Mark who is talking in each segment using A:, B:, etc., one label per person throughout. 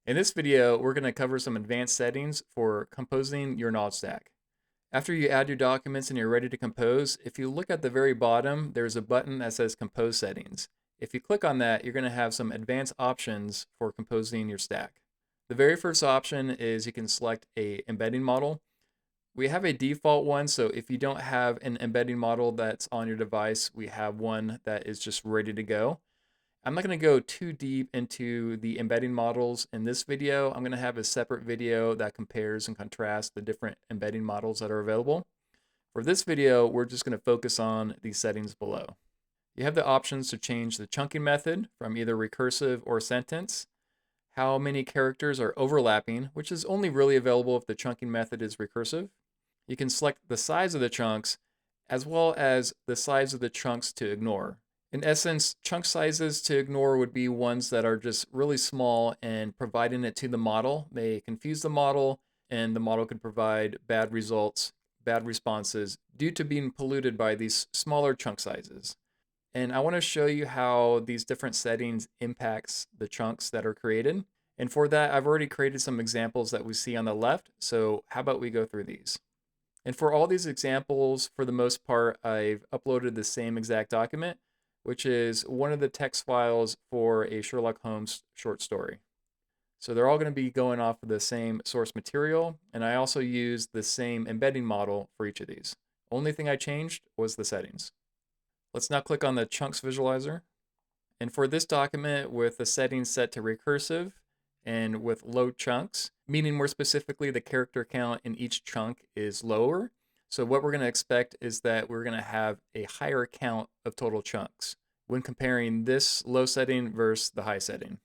A: In this video, we're going to cover some advanced settings for composing your knowledge stack. After you add your documents and you're ready to compose, if you look at the very bottom, there's a button that says Compose Settings. If you click on that, you're going to have some advanced options for composing your stack. The very first option is you can select a embedding model. We have a default one, so if you don't have an embedding model that's on your device, we have one that is just ready to go. I'm not going to go too deep into the embedding models in this video. I'm going to have a separate video that compares and contrasts the different embedding models that are available. For this video, we're just going to focus on the settings below. You have the options to change the chunking method from either recursive or sentence, how many characters are overlapping, which is only really available if the chunking method is recursive. You can select the size of the chunks as well as the size of the chunks to ignore. In essence, chunk sizes to ignore would be ones that are just really small, and providing it to the model may confuse the model, and the model could provide bad results, bad responses due to being polluted by these smaller chunk sizes. And I want to show you how these different settings impacts the chunks that are created. And for that, I've already created some examples that we see on the left. So how about we go through these? And for all these examples, for the most part, I've uploaded the same exact document, which is one of the text files for a Sherlock Holmes short story. So they're all going to be going off of the same source material, and I also used the same embedding model for each of these. Only thing I changed was the settings. Let's now click on the chunks visualizer. And for this document, with the settings set to recursive and with low chunks, meaning more specifically the character count in each chunk is lower. So what we're going to expect is that we're going to have a higher count of total chunks when comparing this low setting versus the high setting.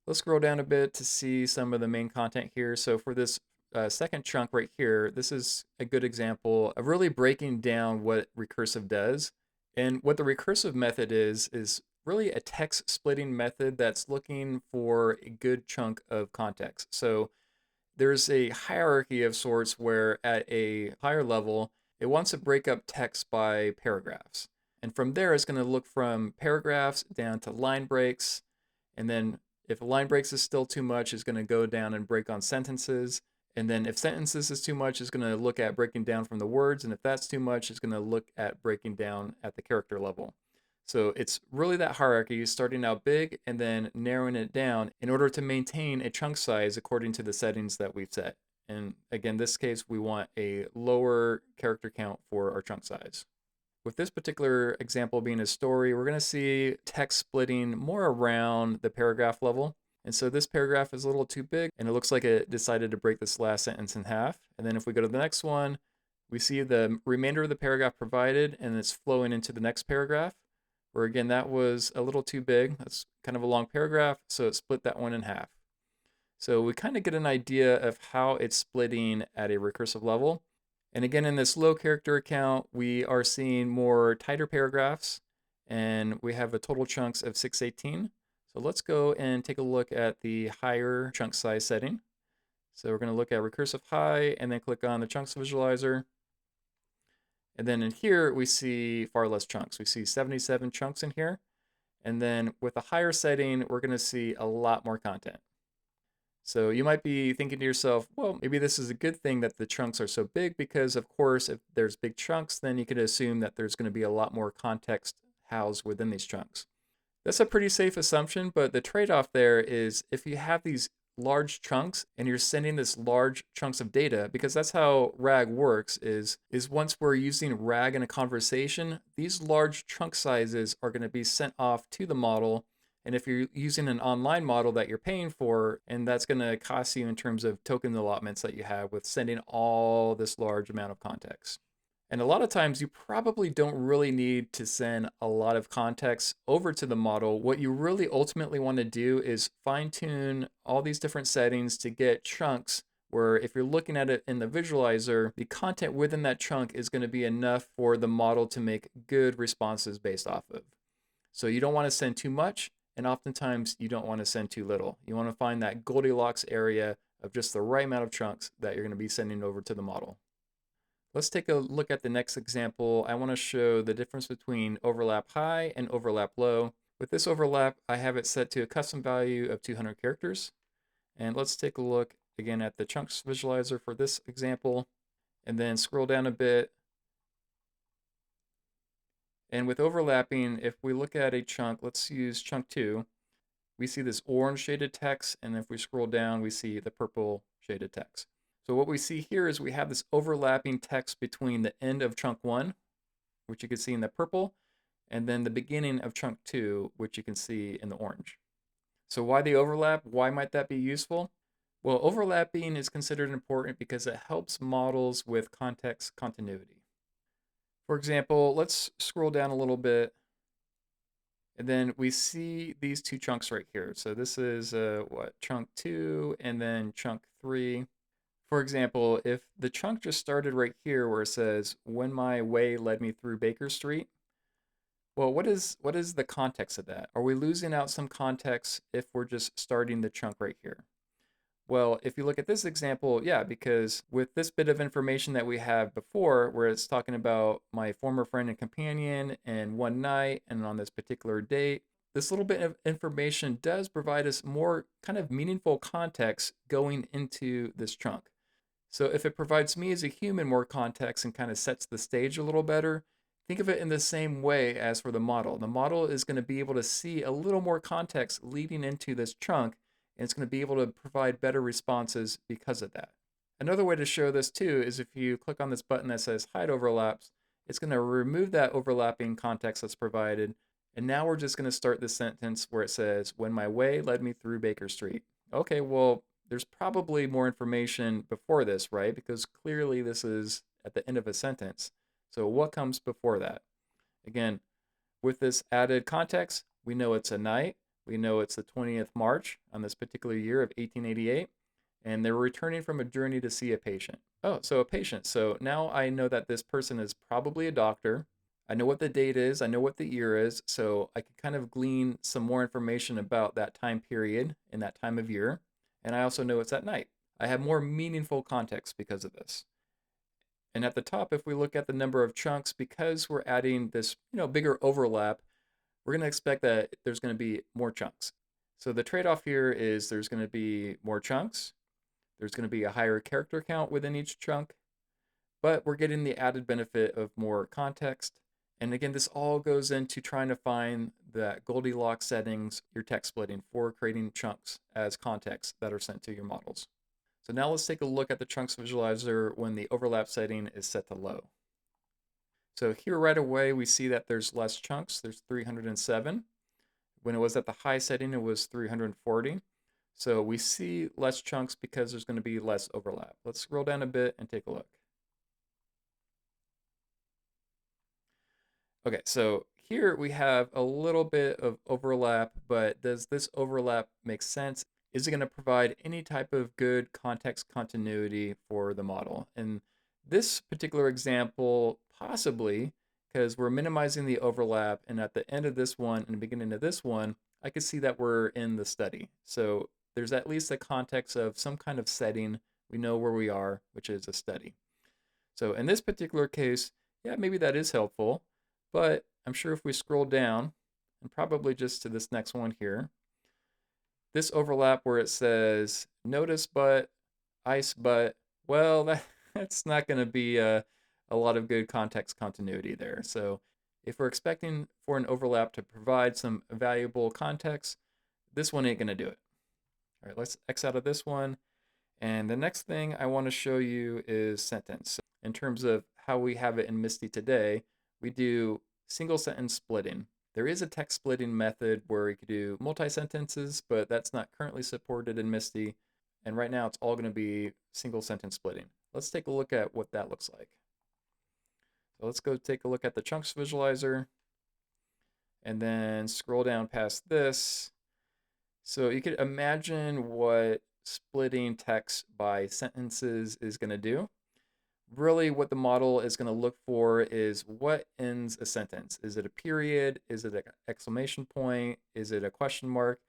A: Let's scroll down a bit to see some of the main content here. So for this second chunk right here, this is a good example of really breaking down what recursive does. And what the recursive method is really a text splitting method that's looking for a good chunk of context. So there's a hierarchy of sorts where at a higher level, it wants to break up text by paragraphs. And from there, it's going to look from paragraphs down to line breaks. And then if line breaks is still too much, it's going to go down and break on sentences. And then if sentences is too much, it's going to look at breaking down from the words. And if that's too much, it's going to look at breaking down at the character level. So it's really that hierarchy, starting out big and then narrowing it down in order to maintain a chunk size according to the settings that we've set. And again, in this case, we want a lower character count for our chunk size. With this particular example being a story, we're going to see text splitting more around the paragraph level. And so this paragraph is a little too big, and it looks like it decided to break this last sentence in half. And then if we go to the next one, we see the remainder of the paragraph provided, and it's flowing into the next paragraph, where again, that was a little too big. That's kind of a long paragraph, so it split that one in half. So we kind of get an idea of how it's splitting at a recursive level. And again, in this low character count, we are seeing more tighter paragraphs, and we have a total chunks of 618. So let's go and take a look at the higher chunk size setting. So we're going to look at recursive high and then click on the chunks visualizer. And then in here, we see far less chunks. We see 77 chunks in here. And then with a higher setting, we're going to see a lot more content. So you might be thinking to yourself, well, maybe this is a good thing that the chunks are so big, because of course, if there's big chunks, then you could assume that there's going to be a lot more context housed within these chunks. That's a pretty safe assumption, but the trade-off there is if you have these large chunks and you're sending this large chunks of data, because that's how RAG works, is once we're using RAG in a conversation, these large chunk sizes are going to be sent off to the model. And if you're using an online model that you're paying for, and that's going to cost you in terms of token allotments that you have with sending all this large amount of context. And a lot of times you probably don't really need to send a lot of context over to the model. What you really ultimately want to do is fine tune all these different settings to get chunks where if you're looking at it in the visualizer, the content within that chunk is going to be enough for the model to make good responses based off of. So you don't want to send too much, and oftentimes you don't want to send too little. You want to find that Goldilocks area of just the right amount of chunks that you're going to be sending over to the model. Let's take a look at the next example. I want to show the difference between overlap high and overlap low. With this overlap, I have it set to a custom value of 200 characters. And let's take a look again at the chunks visualizer for this example, and then scroll down a bit. And with overlapping, if we look at a chunk, let's use chunk 2, we see this orange shaded text, and if we scroll down, we see the purple shaded text. So what we see here is we have this overlapping text between the end of chunk 1, which you can see in the purple, and then the beginning of chunk 2, which you can see in the orange. So why the overlap? Why might that be useful? Well, overlapping is considered important because it helps models with context continuity. For example, let's scroll down a little bit, and then we see these two chunks right here. So this is chunk 2 and then chunk 3. For example, if the chunk just started right here where it says, when my way led me through Baker Street, well, what is the context of that? Are we losing out some context if we're just starting the chunk right here? Well, if you look at this example, yeah, because with this bit of information that we have before, where it's talking about my former friend and companion and one night and on this particular date, this little bit of information does provide us more kind of meaningful context going into this chunk. So if it provides me as a human more context and kind of sets the stage a little better, think of it in the same way as for the model. The model is going to be able to see a little more context leading into this chunk, and it's going to be able to provide better responses because of that. Another way to show this too is if you click on this button that says hide overlaps, it's going to remove that overlapping context that's provided. And now we're just going to start the sentence where it says, when my way led me through Baker Street. Okay, well, there's probably more information before this, right? Because clearly this is at the end of a sentence. So what comes before that? Again, with this added context, we know it's a night. We know it's the 20th March on this particular year of 1888, and they're returning from a journey to see a patient. Oh, so a patient. So now I know that this person is probably a doctor. I know what the date is. I know what the year is. So I can kind of glean some more information about that time period and that time of year. And I also know it's at night. I have more meaningful context because of this. And at the top, if we look at the number of chunks, because we're adding this bigger overlap, we're going to expect that there's going to be more chunks. So the trade-off here is there's going to be more chunks. There's going to be a higher character count within each chunk, but we're getting the added benefit of more context. And again, this all goes into trying to find the Goldilocks settings you're text splitting for creating chunks as context that are sent to your models. So now let's take a look at the chunks visualizer when the overlap setting is set to low. So here right away, we see that there's less chunks. There's 307. When it was at the high setting, it was 340. So we see less chunks because there's going to be less overlap. Let's scroll down a bit and take a look. Okay, so here we have a little bit of overlap, but does this overlap make sense? Is it going to provide any type of good context continuity for the model? In this particular example, possibly, because we're minimizing the overlap, and at the end of this one and the beginning of this one, I could see that we're in the study. So there's at least a context of some kind of setting. We know where we are, which is a study. So in this particular case, yeah, maybe that is helpful, but I'm sure if we scroll down, and probably just to this next one here, this overlap where it says notice but, ice but, well, that's not going to be a lot of good context continuity there. So if we're expecting for an overlap to provide some valuable context, this one ain't going to do it. All right, let's X out of this one. And the next thing I want to show you is sentence. So in terms of how we have it in Msty today, we do single sentence splitting. There is a text splitting method where you could do multi-sentences, but that's not currently supported in Msty. And right now it's all going to be single sentence splitting. Let's take a look at what that looks like. So let's go take a look at the chunks visualizer and then scroll down past this. So you could imagine what splitting text by sentences is going to do. Really what the model is going to look for is what ends a sentence. Is it a period? Is it an exclamation point? Is it a question mark?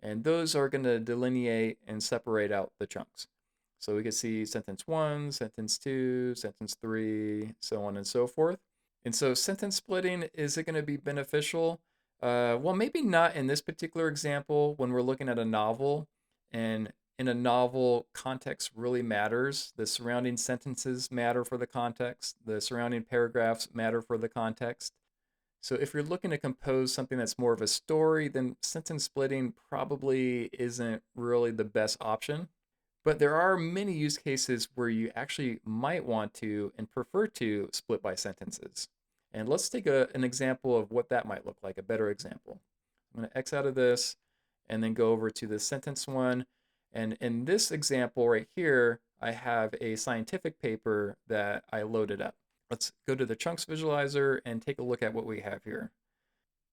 A: And those are going to delineate and separate out the chunks. So we can see sentence 1, sentence 2, sentence 3, so on and so forth. And so sentence splitting, is it going to be beneficial? Well, maybe not in this particular example when we're looking at a novel and in a novel, context really matters. The surrounding sentences matter for the context. The surrounding paragraphs matter for the context. So if you're looking to compose something that's more of a story, then sentence splitting probably isn't really the best option. But there are many use cases where you actually might want to and prefer to split by sentences. And let's take an example of what that might look like, a better example. I'm going to X out of this and then go over to the sentence one. And in this example right here, I have a scientific paper that I loaded up. Let's go to the chunks visualizer and take a look at what we have here.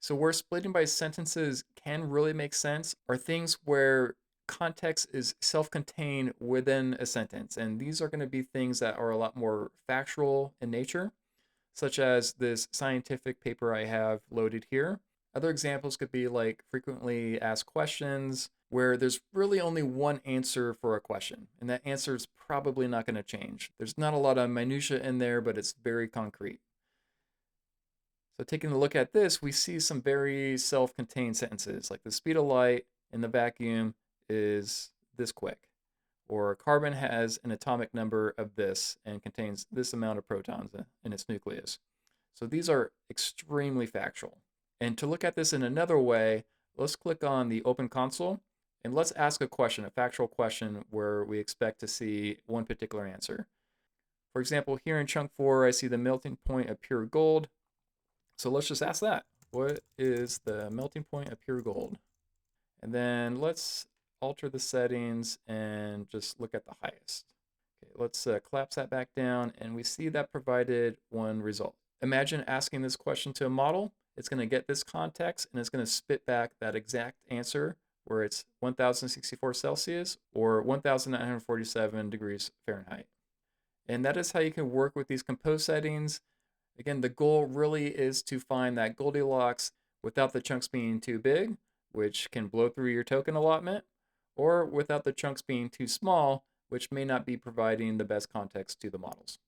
A: So where splitting by sentences can really make sense are things where context is self-contained within a sentence. And these are going to be things that are a lot more factual in nature, such as this scientific paper I have loaded here. Other examples could be like frequently asked questions, where there's really only one answer for a question, and that answer is probably not going to change. There's not a lot of minutia in there, but it's very concrete. So taking a look at this, we see some very self-contained sentences, like the speed of light in the vacuum is this quick, or carbon has an atomic number of this and contains this amount of protons in its nucleus. So these are extremely factual. And to look at this in another way, let's click on the Open Console and let's ask a question, a factual question where we expect to see one particular answer. For example, here in chunk 4, I see the melting point of pure gold. So let's just ask that. What is the melting point of pure gold? And then let's alter the settings and just look at the highest. Okay, let's collapse that back down, and we see that provided one result. Imagine asking this question to a model. It's going to get this context, and it's going to spit back that exact answer where it's 1064 Celsius or 1947 degrees Fahrenheit. And that is how you can work with these compose settings. Again, the goal really is to find that Goldilocks without the chunks being too big, which can blow through your token allotment, or without the chunks being too small, which may not be providing the best context to the models.